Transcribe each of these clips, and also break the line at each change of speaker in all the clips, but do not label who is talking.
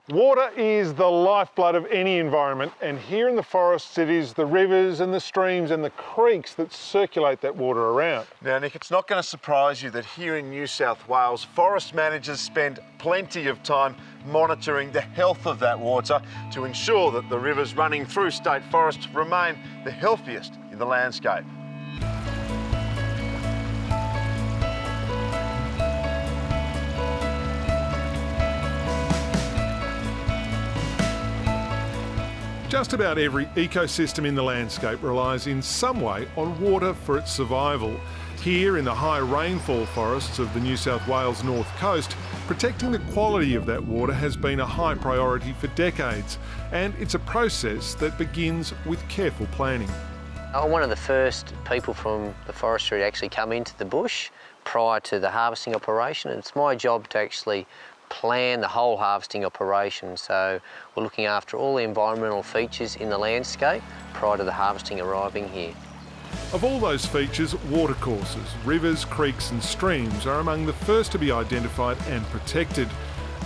Water is the lifeblood of any environment, and here in the forests it is the rivers and the streams and the creeks that circulate that water around.
Now, Nick, it's not going to surprise you that here in New South Wales, forest managers spend plenty of time monitoring the health of that water to ensure that the rivers running through state forests remain the healthiest in the landscape.
Just about every ecosystem in the landscape relies in some way on water for its survival. Here in the high rainfall forests of the New South Wales North Coast, protecting the quality of that water has been a high priority for decades, and it's a process that begins with careful planning.
I'm one of the first people from the forestry to actually come into the bush prior to the harvesting operation, and it's my job to actually plan the whole harvesting operation. So we're looking after all the environmental features in the landscape prior to the harvesting arriving here.
Of all those features, watercourses, rivers, creeks and streams are among the first to be identified and protected.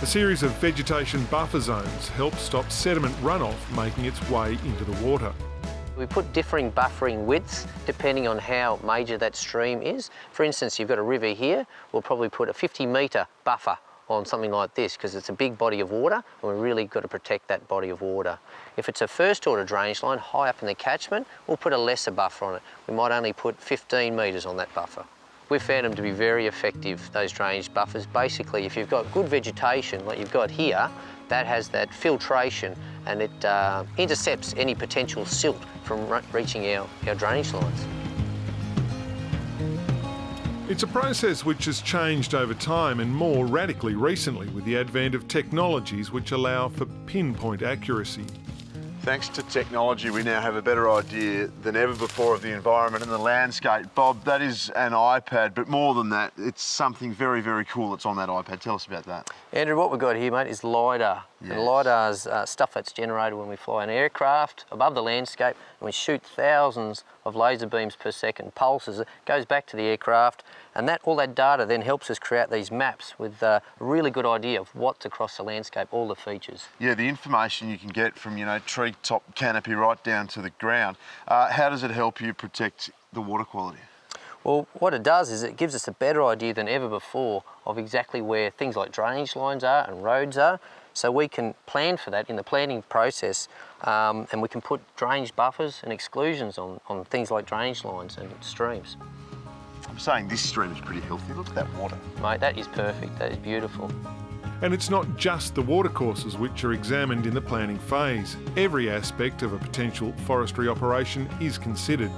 A series of vegetation buffer zones help stop sediment runoff making its way into the water.
We put differing buffering widths depending on how major that stream is. For instance, you've got a river here, we'll probably put a 50-metre buffer on something like this because it's a big body of water and we've really got to protect that body of water. If it's a first order drainage line high up in the catchment, we'll put a lesser buffer on it. We might only put 15 metres on that buffer. We've found them to be very effective, those drainage buffers. Basically, if you've got good vegetation like you've got here, that has that filtration and it intercepts any potential silt from reaching our drainage lines.
It's a process which has changed over time and more radically recently with the advent of technologies which allow for pinpoint accuracy.
Thanks to technology, we now have a better idea than ever before of the environment and the landscape. Bob, that is an iPad, but more than that, it's something very, very cool that's on that iPad. Tell us about that.
Andrew, what we've got here, mate, is LiDAR. Yes. And LiDAR's stuff that's generated when we fly an aircraft above the landscape and we shoot thousands of laser beams per second, pulses. It goes back to the aircraft and all that data then helps us create these maps with a really good idea of what's across the landscape, all the features.
Yeah, the information you can get from, tree top canopy right down to the ground. How does it help you protect the water quality?
Well, what it does is it gives us a better idea than ever before of exactly where things like drainage lines are and roads are. So we can plan for that in the planning process and we can put drainage buffers and exclusions on things like drainage lines and streams.
I'm saying this stream is pretty healthy. Look at that water.
Mate, that is perfect. That is beautiful.
And it's not just the watercourses which are examined in the planning phase. Every aspect of a potential forestry operation is considered.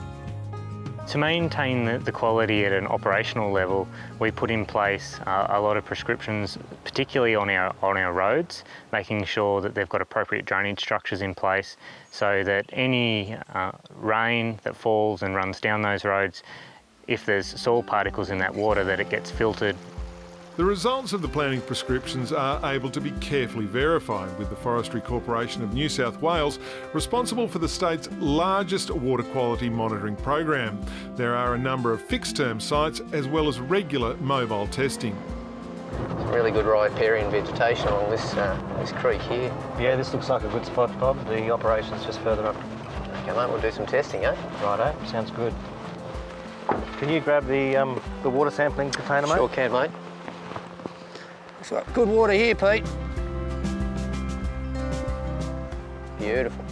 To maintain the quality at an operational level, we put in place a lot of prescriptions, particularly on our roads, making sure that they've got appropriate drainage structures in place so that any rain that falls and runs down those roads, if there's soil particles in that water, that it gets filtered.
The results of the planning prescriptions are able to be carefully verified with the Forestry Corporation of New South Wales, responsible for the state's largest water quality monitoring program. There are a number of fixed-term sites as well as regular mobile testing.
Some really good riparian vegetation along this creek here.
Yeah, this looks like a good spot, Bob. The operation's just further up.
Okay, mate, we'll do some testing, eh?
Righto, sounds good. Can you grab the water sampling container, mate?
Sure can, mate. Looks like good water here, Pete. Beautiful.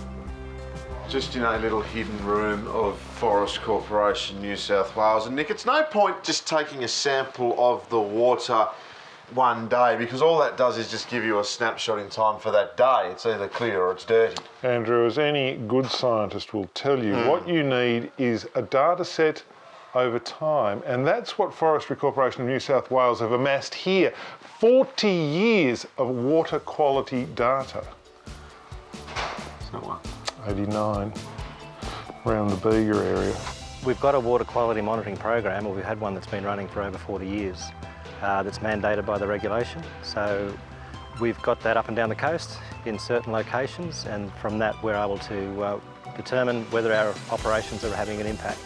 Just in a little hidden room of Forest Corporation New South Wales. And Nick, it's no point just taking a sample of the water one day because all that does is just give you a snapshot in time for that day. It's either clear or it's dirty.
Andrew, as any good scientist will tell you, what you need is a data set over time, and that's what Forestry Corporation of New South Wales have amassed here. 40 years of water quality data.
It's not one.
89, around the Bega area.
We've got a water quality monitoring program, or we've had one that's been running for over 40 years, that's mandated by the regulation. So we've got that up and down the coast in certain locations, and from that we're able to determine whether our operations are having an impact.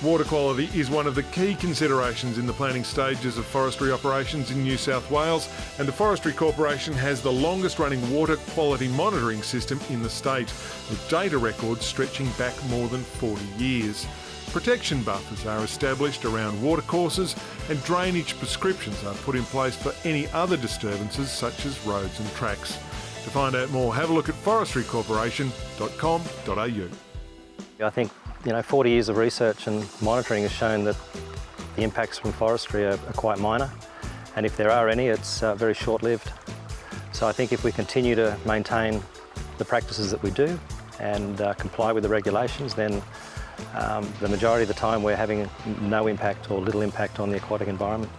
Water quality is one of the key considerations in the planning stages of forestry operations in New South Wales, and the Forestry Corporation has the longest running water quality monitoring system in the state, with data records stretching back more than 40 years. Protection buffers are established around watercourses, and drainage prescriptions are put in place for any other disturbances such as roads and tracks. To find out more, have a look at forestrycorporation.com.au.
I think 40 years of research and monitoring has shown that the impacts from forestry are quite minor, and if there are any, it's very short-lived. So I think if we continue to maintain the practices that we do and comply with the regulations, then the majority of the time we're having no impact or little impact on the aquatic environment.